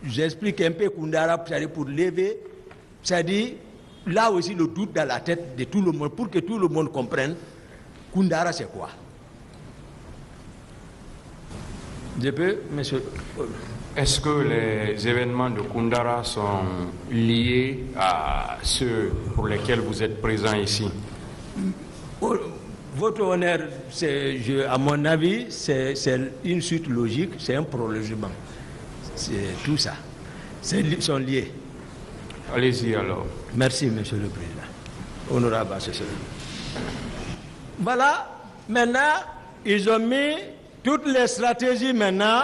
J'explique un peu Koundara pour lever, c'est-à-dire là aussi le doute dans la tête de tout le monde, pour que tout le monde comprenne Koundara c'est quoi. Je peux, monsieur. Est-ce que les événements de Koundara sont liés à ceux pour lesquels vous êtes présent ici? Votre honneur, à mon avis, c'est une suite logique, c'est un prolongement. C'est tout ça. Ils sont liés. Allez-y alors. Merci, monsieur le président. Honorable assesseur. Voilà, maintenant, ils ont mis toutes les stratégies maintenant.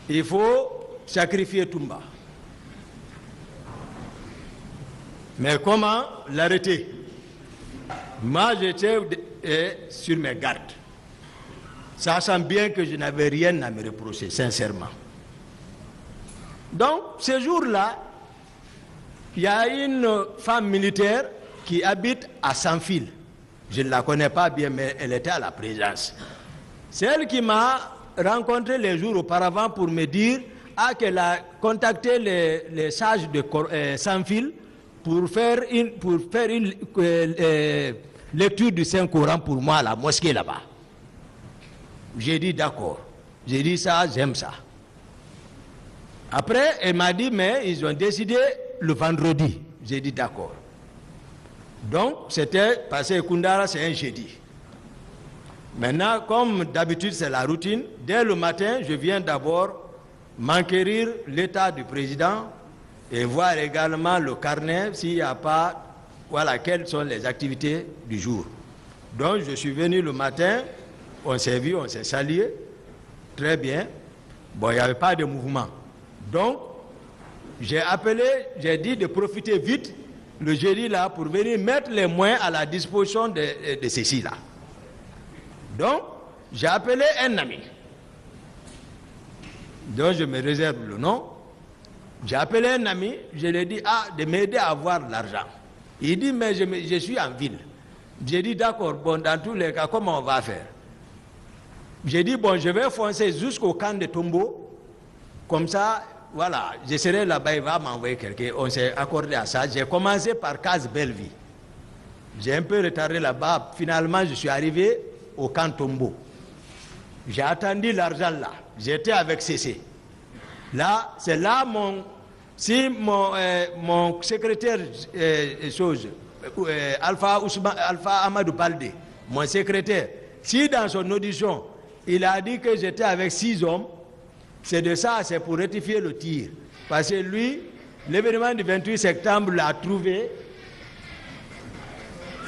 Il faut sacrifier Toumba. Mais comment l'arrêter? Moi, j'étais sur mes gardes. Ça sent bien que je n'avais rien à me reprocher, sincèrement. Donc, ce jour-là, il y a une femme militaire qui habite à Saint-Fil. Je ne la connais pas bien, mais elle était à la présence. C'est elle qui m'a rencontré les jours auparavant pour me dire qu'elle a contacté les sages de Saint-Fil pour faire une lecture du Saint-Coran pour moi à la mosquée là-bas. J'ai dit d'accord. J'ai dit ça, j'aime ça. Après, elle m'a dit, mais ils ont décidé le vendredi. J'ai dit d'accord. Donc, c'était passé Koundara, c'est un jeudi. Maintenant, comme d'habitude, c'est la routine. Dès le matin, je viens d'abord m'enquérir l'état du président et voir également le carnet s'il n'y a pas, voilà, quelles sont les activités du jour. Donc, je suis venu le matin, on s'est vu, on s'est salué, très bien. Bon, il n'y avait pas de mouvement. Donc, j'ai appelé, j'ai dit de profiter vite le jeudi là pour venir mettre les moyens à la disposition de ceci là. Donc, j'ai appelé un ami, dont je me réserve le nom. J'ai appelé un ami, je lui ai dit de m'aider à avoir l'argent. Il dit, mais je suis en ville. J'ai dit, d'accord, bon, dans tous les cas, comment on va faire? J'ai dit, bon, je vais foncer jusqu'au camp de Tombo, comme ça, voilà, je serai là-bas, il va m'envoyer quelqu'un. On s'est accordé à ça. J'ai commencé par Case Belleville. J'ai un peu retardé là-bas. Finalement, je suis arrivé au camp Tombo. J'ai attendu l'argent là. J'étais avec CC. Là, c'est là mon secrétaire Alpha Amadou Baldé, mon secrétaire, si dans son audition, il a dit que j'étais avec 6 hommes, c'est de ça, c'est pour rectifier le tir. Parce que lui, l'événement du 28 septembre l'a trouvé.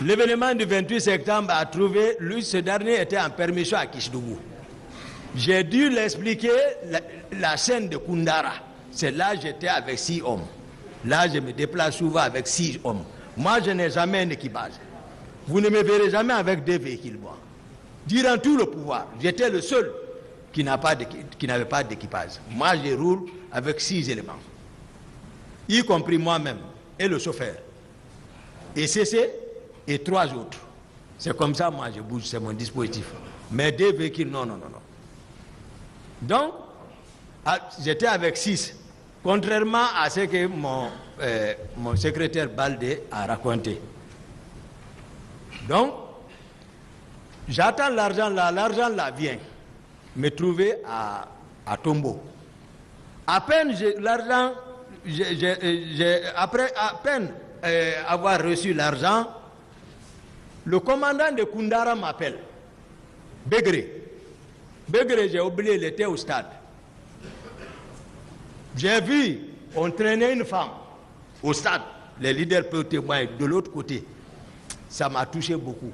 L'événement du 28 septembre a trouvé, lui, ce dernier était en permission à Kisdougou. J'ai dû l'expliquer la scène de Koundara. C'est là que j'étais avec 6 hommes. Là, je me déplace souvent avec 6 hommes. Moi, je n'ai jamais un équipage. Vous ne me verrez jamais avec 2 véhicules, moi. Durant tout le pouvoir, j'étais le seul qui n'avait pas d'équipage. Moi, je roule avec 6 éléments, y compris moi-même et le chauffeur. Et CC et 3 autres. C'est comme ça, moi, je bouge, c'est mon dispositif. Mais 2 véhicules, non, non, non, non. Donc, j'étais avec 6, contrairement à ce que mon secrétaire Baldé a raconté. Donc, j'attends l'argent là vient me trouver à Tombo. À peine l'argent, après à peine avoir reçu l'argent, le commandant de Koundara m'appelle. Begré, j'ai oublié, il était au stade. J'ai vu, on traînait une femme au stade. Les leaders peuvent témoigner de l'autre côté. Ça m'a touché beaucoup.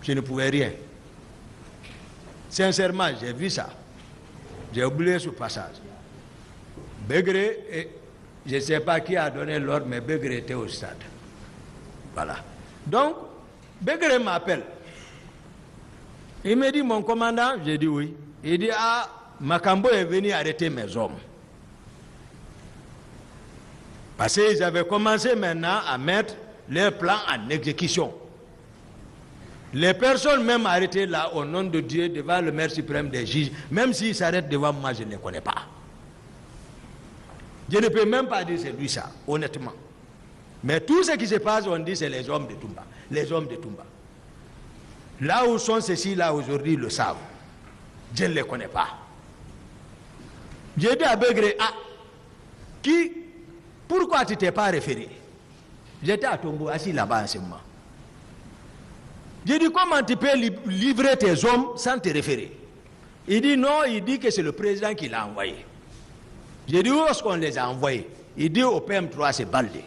Je ne pouvais rien. Sincèrement, j'ai vu ça. J'ai oublié ce passage. Begré, je ne sais pas qui a donné l'ordre, mais Begré était au stade. Voilà. Donc, Begré m'appelle. Il me dit, mon commandant, j'ai dit oui. Il dit, Makambo est venu arrêter mes hommes. Parce qu'ils avaient commencé maintenant à mettre leur plan en exécution. Les personnes même arrêtées là au nom de Dieu devant le maire suprême des juges, même s'ils s'arrêtent devant moi, je ne les connais pas. Je ne peux même pas dire c'est lui ça, honnêtement. Mais tout ce qui se passe, on dit c'est les hommes de Toumba. Les hommes de Toumba. Là où sont ceux-ci là aujourd'hui, ils le savent. Je ne les connais pas. J'ai dit à Begré, pourquoi tu ne t'es pas référé? J'étais à Tombo, assis là-bas en ce moment. J'ai dit, comment tu peux livrer tes hommes sans te référer? Il dit non, il dit que c'est le président qui l'a envoyé. J'ai dit, où est-ce qu'on les a envoyés? Il dit au PM3, c'est Baldé.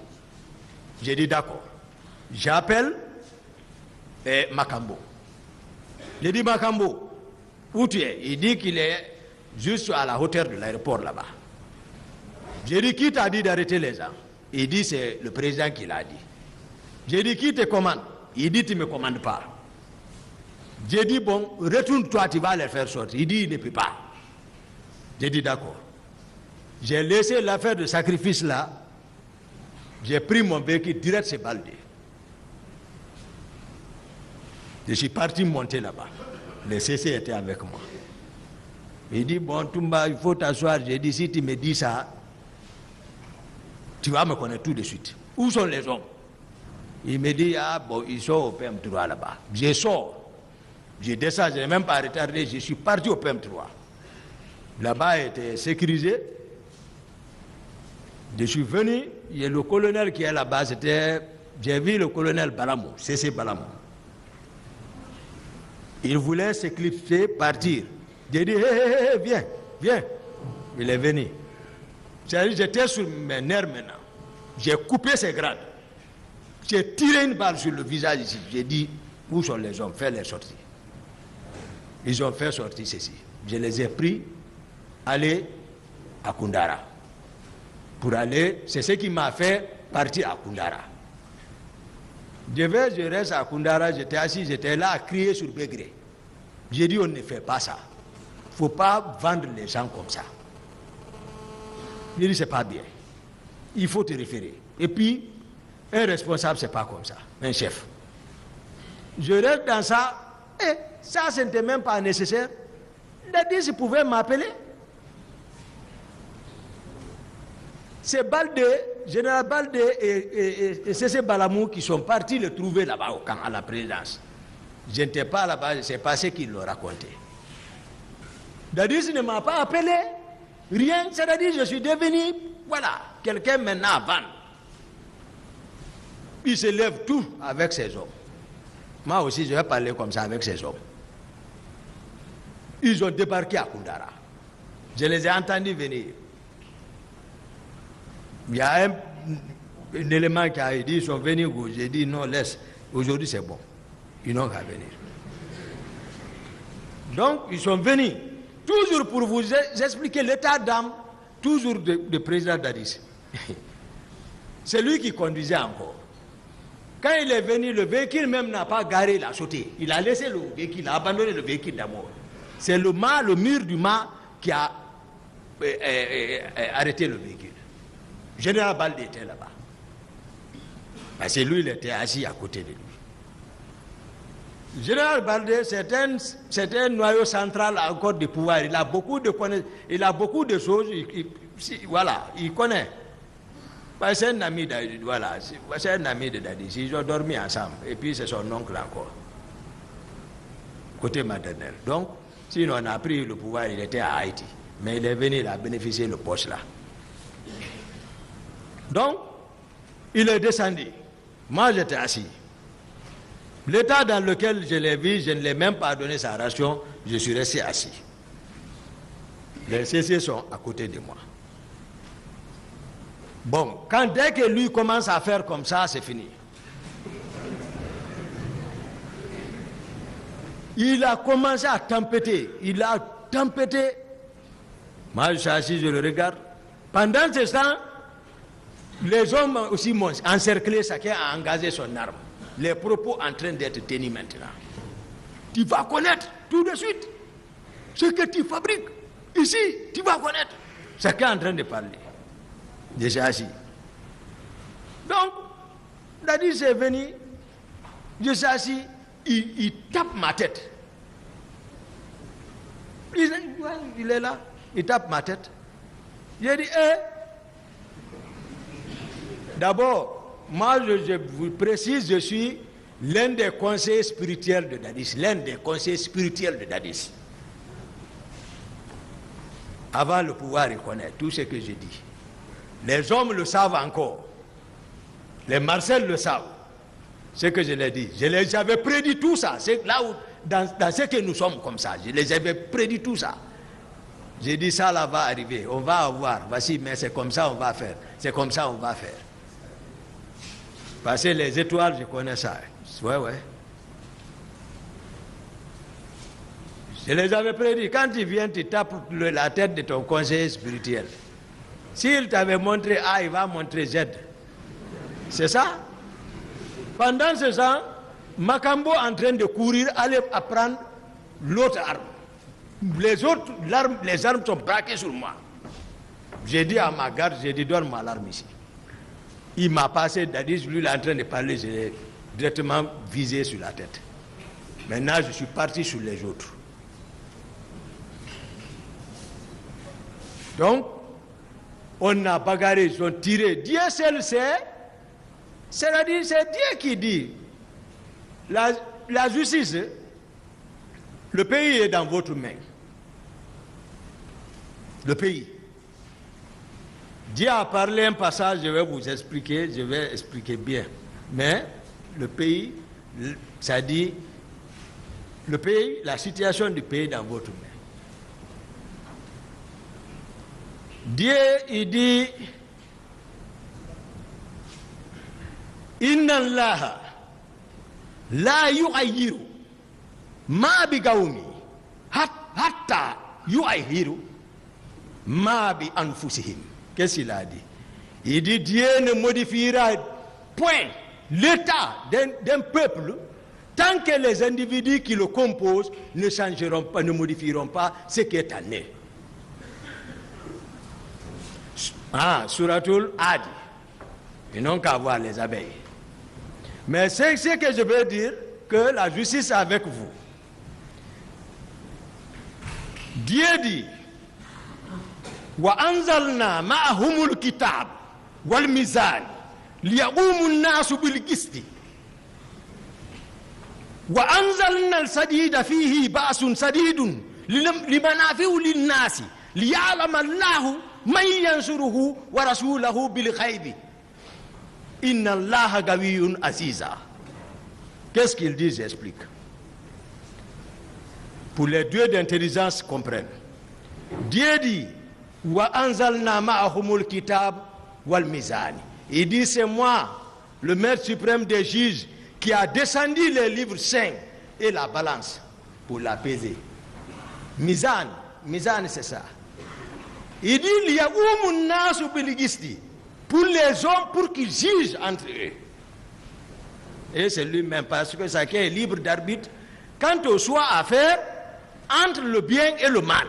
J'ai dit d'accord. J'appelle Makambo. J'ai dit Makambo, où tu es? Il dit qu'il est juste à la hauteur de l'aéroport là-bas. J'ai dit, qui t'a dit d'arrêter les gens? Il dit, c'est le président qui l'a dit. J'ai dit, qui te commande? Il dit, tu ne me commandes pas. J'ai dit, bon, retourne-toi, tu vas les faire sortir. Il dit, il ne peut pas. J'ai dit, d'accord. J'ai laissé l'affaire de sacrifice là. J'ai pris mon véhicule direct chez Baldé. Je suis parti monter là-bas. Le CC était avec moi. Il dit, bon, Toumba, il faut t'asseoir. J'ai dit, si tu me dis ça, tu vas me connaître tout de suite. Où sont les hommes? Il me dit, bon, ils sont au PM3 là-bas. Je sors. Je descends, je n'ai même pas retardé. Je suis parti au PM3. Là-bas, il était sécurisé. Je suis venu, il y a le colonel qui est là-bas, j'ai vu le colonel Balamou, CC Balamou. Il voulait s'éclipser, partir. J'ai dit, hé, viens, viens. Il est venu. J'étais sur mes nerfs maintenant. J'ai coupé ses grades. J'ai tiré une balle sur le visage ici. J'ai dit, où sont les hommes? Fais-les sortir. Ils ont fait sortir ceci. Je les ai pris, aller à Koundara. Pour aller, c'est ce qui m'a fait partir à Koundara. Je reste à Koundara, j'étais assis, j'étais là à crier sur Begré. J'ai dit, on ne fait pas ça. Il ne faut pas vendre les gens comme ça. J'ai dit, c'est pas bien. Il faut te référer. Et puis, un responsable, c'est pas comme ça, un chef. Je reste dans ça, et ça, ce n'était même pas nécessaire. Dadis, il pouvait m'appeler. C'est Baldé, général Baldé et C.C. Balamou qui sont partis le trouver là-bas au camp, à la présidence. Je n'étais pas là-bas, c'est pas ce qu'ils l'ont raconté. Dadis ne m'a pas appelé, rien, c'est-à-dire je suis devenu, voilà, quelqu'un maintenant à vendre. Il se lève tout avec ses hommes. Moi aussi, je vais parler comme ça avec ces hommes. Ils ont débarqué à Koundara. Je les ai entendus venir. Il y a un élément qui a dit, ils sont venus, j'ai dit non, laisse, aujourd'hui c'est bon. Ils n'ont qu'à venir. Donc, ils sont venus, toujours pour vous expliquer l'état d'âme, toujours de président Dadis. C'est lui qui conduisait encore. Quand il est venu, le véhicule même n'a pas garé, il a sauté. Il a laissé le véhicule, il a abandonné le véhicule d'abord. C'est le mur du mât qui a arrêté le véhicule. Général Baldé était là-bas. Parce que lui, il était assis à côté de lui. Général Baldé, c'est un noyau central encore de pouvoir. Il a beaucoup de connaissances, il a beaucoup de choses. Voilà, il connaît. C'est un ami de Dadis, voilà, c'est un ami de Dadis. Ils ont dormi ensemble. Et puis c'est son oncle encore. Côté maternel. Donc, sinon on a pris le pouvoir, il était à Haïti. Mais il est venu, il a bénéficié le poste là. Donc, il est descendu. Moi, j'étais assis. L'état dans lequel je l'ai vu, je ne l'ai même pas donné sa ration, je suis resté assis. Les CC sont à côté de moi. Bon, dès que lui commence à faire comme ça, c'est fini. Il a commencé à tempêter. Il a tempêté. Moi, je suis assis, je le regarde. Pendant ce temps, les hommes aussi m'ont encerclé, chacun a engagé son arme. Les propos en train d'être tenus maintenant. Tu vas connaître tout de suite ce que tu fabriques. Ici, tu vas connaître. Chacun est en train de parler. Je suis assis. Donc, Dadis est venu, je suis assis, il tape ma tête. Il est là, il tape ma tête. J'ai dit, d'abord, moi je vous précise, je suis l'un des conseillers spirituels de Dadis, l'un des conseillers spirituels de Dadis. Avant le pouvoir reconnaître tout ce que j'ai dit. Les hommes le savent encore. Les Marcel le savent. Ce que je l'ai dit. Je les avais prédit tout ça. C'est là où, dans ce que nous sommes comme ça, je les avais prédit tout ça. J'ai dit ça là va arriver. On va avoir. Voici, mais c'est comme ça on va faire. C'est comme ça on va faire. Parce que les étoiles, je connais ça. Ouais. Je les avais prédit. Quand tu viens, tu tapes la tête de ton conseiller spirituel. S'il t'avait montré A, il va montrer Z. C'est ça? Pendant ce temps, Makambo en train de courir, aller apprendre l'autre arme. Les armes sont braquées sur moi. J'ai dit à ma garde, j'ai dit donne-moi l'arme ici. Il m'a passé, Dadis, lui il est en train de parler, je l'ai directement visé sur la tête. Maintenant, je suis parti sur les autres. Donc, on a bagarré, ils ont tiré. Dieu seul sait. C'est-à-dire, c'est Dieu qui dit. La justice, le pays est dans votre main. Le pays. Dieu a parlé un passage, je vais vous expliquer, je vais expliquer bien. Mais le pays, ça dit, le pays, la situation du pays est dans votre main. Dieu, il dit, Inna Allah la yughayyiru ma bi qawmi hatta yughayyiru ma bi anfusihim. Qu'est-ce qu'il a dit? Il dit, Dieu ne modifiera point l'état d'un peuple tant que les individus qui le composent ne changeront pas, ne modifieront pas ce qui est en eux. Suratul Adi. Ils n'ont qu'à voir les abeilles. Mais c'est ce que je veux dire, que la justice est avec vous. Dieu dit, wa anzalna ma'ahumul kitab wal mizan liyaqumun nasu bil qisti wa anzalna al sadida fihi ba'sun sadidun limanafi'u lin nasi liya'lama Allahu man yansuruhu wa rasulahu bil ghaibi inna Allaha gawiyyun aziza. Qu'est-ce qu'il dit? J'explique. Pour les dieux d'intelligence comprennent. Dieu dit wa anzalna ma'ahumul kitab wal mizan. Il dit, c'est moi, le maître suprême des juges, qui a descendu les livres saints et la balance pour la peser. Mizan c'est ça. Il dit, il y a pour les hommes, pour qu'ils jugent entre eux. Et c'est lui-même, parce que chacun est libre d'arbitre quant au choix à faire entre le bien et le mal.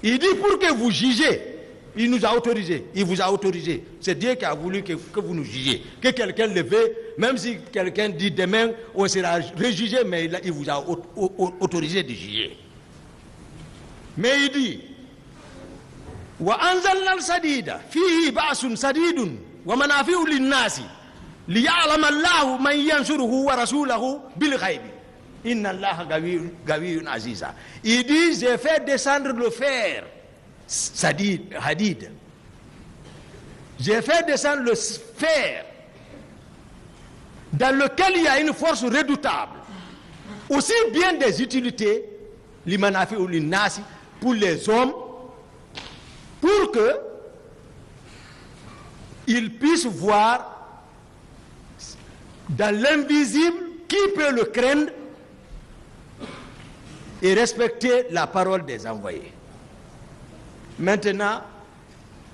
Il dit, pour que vous jugez, il nous a autorisé, il vous a autorisé. C'est Dieu qui a voulu que vous nous jugiez. Que quelqu'un le veuille, même si quelqu'un dit demain, on sera rejugé, mais il vous a autorisé de juger. Mais il dit, wa anzalna al-sadida fihi ba'sun sadidun wa manafi'u lin-nasi liya'lama Allahu man yansuruhu wa rasulahu bil ghaibi inna Allaha gawiyyun aziza. Il dit, j'ai fait descendre le fer hadid. J'ai fait descendre le fer dans lequel il y a une force redoutable, aussi bien des utilités limanafi'u lin-nasi, pour les hommes, pour que ils puissent voir dans l'invisible qui peut le craindre et respecter la parole des envoyés. Maintenant,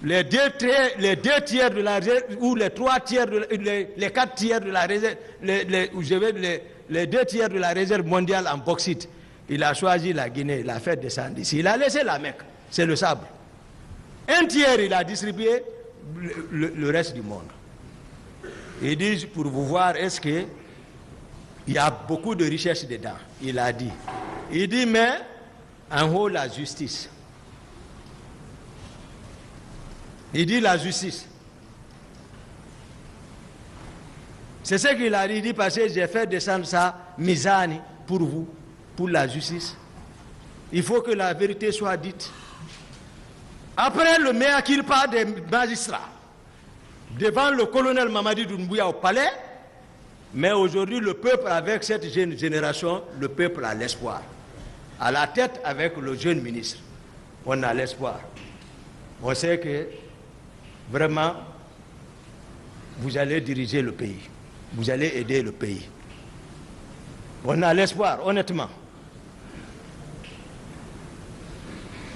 les deux tiers de la réserve, ou les 3 tiers, les 4 tiers de la réserve, les 2 tiers de la réserve mondiale en bauxite, il a choisi la Guinée, il a fait descendre ici. Il a laissé la Mecque, c'est le sable. 1 tiers, il a distribué le reste du monde. Ils disent, pour vous voir, est-ce que Il y a beaucoup de richesses dedans, il a dit. Il dit, mais en haut, la justice. Il dit la justice. C'est ce qu'il a dit, il dit, parce que j'ai fait descendre ça, misani, pour vous, pour la justice. Il faut que la vérité soit dite. Après le mea culpa des magistrats, devant le colonel Mamadi Doumbouya au palais, mais aujourd'hui le peuple, avec cette jeune génération, le peuple a l'espoir. À la tête avec le jeune ministre, on a l'espoir. On sait que vraiment, vous allez diriger le pays. Vous allez aider le pays. On a l'espoir, honnêtement.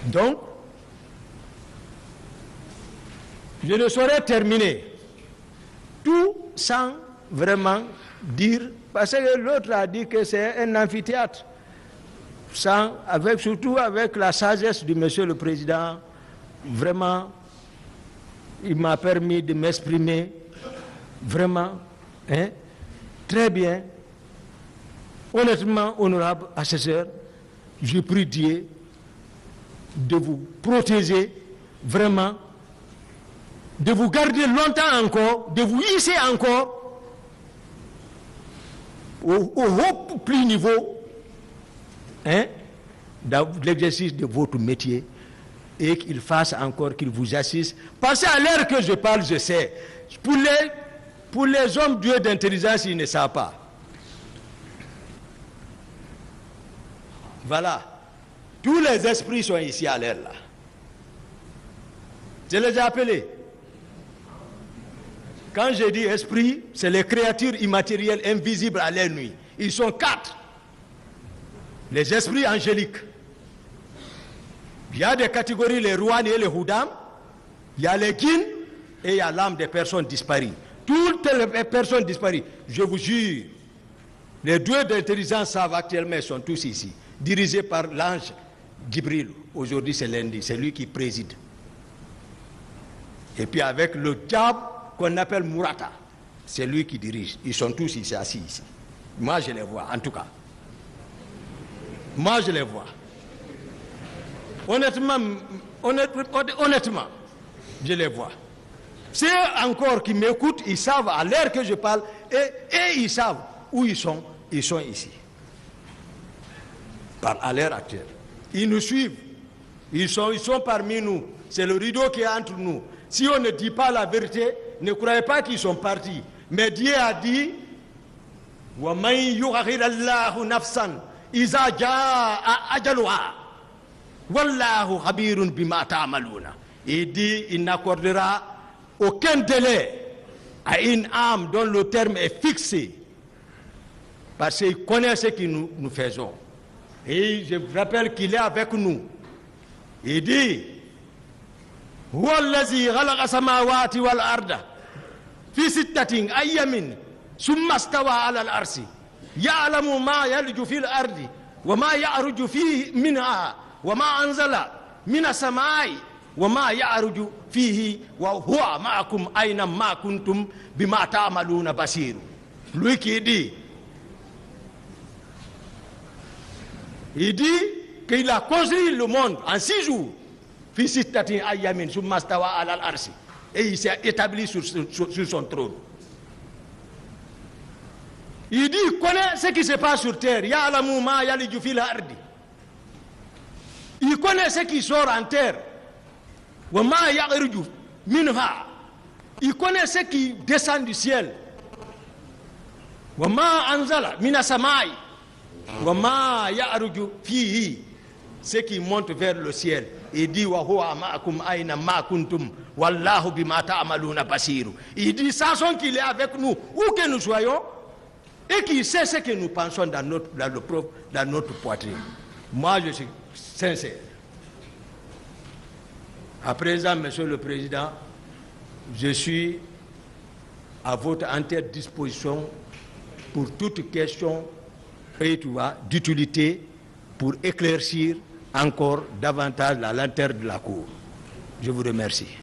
Donc, je ne saurais terminer tout sans vraiment dire, parce que l'autre a dit que c'est un amphithéâtre, surtout avec la sagesse du monsieur le président, vraiment, il m'a permis de m'exprimer vraiment, très bien. Honnêtement, honorable assesseur, je prie Dieu de vous protéger vraiment, de vous garder longtemps encore, de vous hisser encore au haut plus niveau dans l'exercice de votre métier, et qu'il fasse encore, qu'il vous assiste. Parce qu'à l'heure que je parle, je sais, pour les hommes Dieu d'intelligence, ils ne savent pas. Voilà. Tous les esprits sont ici à l'air là. Je les ai appelés. Quand je dis esprit, c'est les créatures immatérielles invisibles à l'œil nuit. Ils sont 4. Les esprits angéliques. Il y a des catégories, les rouhani et les houdam. Il y a les djinns et il y a l'âme des personnes disparues. Toutes les personnes disparues, je vous jure, les dieux d'intelligence savent actuellement, ils sont tous ici, dirigés par l'ange Djibril. Aujourd'hui c'est lundi, c'est lui qui préside. Et puis avec le diable qu'on appelle Mourata, c'est lui qui dirige. Ils sont tous ici, assis ici. Moi je les vois, en tout cas. Moi je les vois. Honnêtement, je les vois. Ceux encore qui m'écoutent, ils savent à l'heure que je parle, et ils savent où ils sont ici. À l'heure actuelle. Ils nous suivent. Ils sont parmi nous. C'est le rideau qui est entre nous. Si on ne dit pas la vérité, ne croyez pas qu'ils sont partis. Mais Dieu a dit, وَمَنْ يُغَغِرَ اللَّهُ نَفْسًا إِذَا جَاءَ أَجَلُهَا وَاللَّهُ خَبِيرٌ بِمَا تَعْمَلُونَ. Il dit, il n'accordera aucun délai à une âme dont le terme est fixé, parce qu'il connaît ce que nous faisons. Et je vous rappelle qu'il est avec nous. Il dit, هو الذي خلق السماوات والأرض في 6 أيام ثم استوى على العرش يعلم ما يلج في الأرض وما يعرج فيه منها وما أنزل من السماء وما يعرج فيه وهو معكم أينما كنتم بما تعملون بصير. Lui qui dit, il dit qu'il a construit le monde en 6 jours. Et il s'est établi sur son trône. Il dit, il connaît ce qui se passe sur terre. Il connaît ce qui sort en terre. Il connaît ce qui descend du ciel. Ce qui monte vers le ciel. Il dit, il dit, sachant qu'il est avec nous, où que nous soyons, et qu'il sait ce que nous pensons dans notre poitrine. Moi, je suis sincère. À présent, Monsieur le Président, je suis à votre entière disposition pour toute question d'utilité pour éclaircir encore davantage la lanterne de la cour. Je vous remercie.